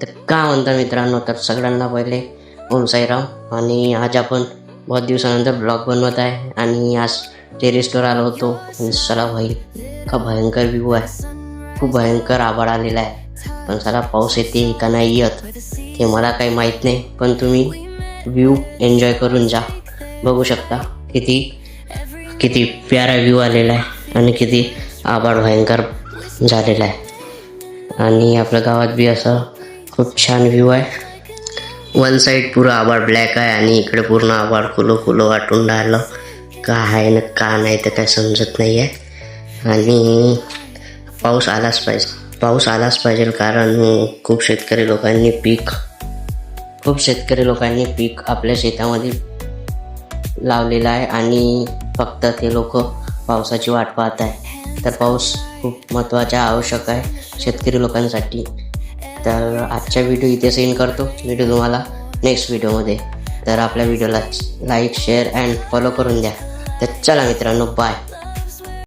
तर का म्हणता मित्रांनो, तर सगळ्यांना पहिले ओम साईराम. आणि आज आपण बहुत दिवसानंतर ब्लॉग बनवत आहे आणि आज टेरेसवर आलो होतो. आणि चला भाई, का भयंकर व्ह्यू आहे, खूप भयंकर आभाळ आलेला आहे. पण चला पाऊस येते का नाही येत ते मला काही माहीत नाही, पण तुम्ही व्ह्यू एन्जॉय करून जा. बघू शकता किती किती प्यारा व्ह्यू आलेला आहे आणि किती आभाळ भयंकर झालेला आहे. आणि आपल्या गावात बी असं खूप छान व्ह्यू आहे. वन साईड पुरं आभाळ ब्लॅक आहे आणि इकडे पूर्ण आभाळ फुलं फुलं वाटून राहिलं. का आहे ना का नाही तर काय समजत नाही आहे. आणि पाऊस आलाच पाहिजे कारण खूप शेतकरी लोकांनी पीक आपल्या शेतामध्ये लावलेलं आहे आणि फक्त ते लोक पावसाची वाट पाहत आहे. तर पाऊस खूप महत्त्वाचा आवश्यक आहे शेतकरी लोकांसाठी. तर आजचा व्हिडिओ इथे सेंड करतो. व्हिडिओ तुम्हाला नेक्स्ट व्हिडिओमध्ये. तर आपल्या व्हिडिओला लाईक शेअर अँड फॉलो करून द्या. तर चला मित्रांनो, बाय.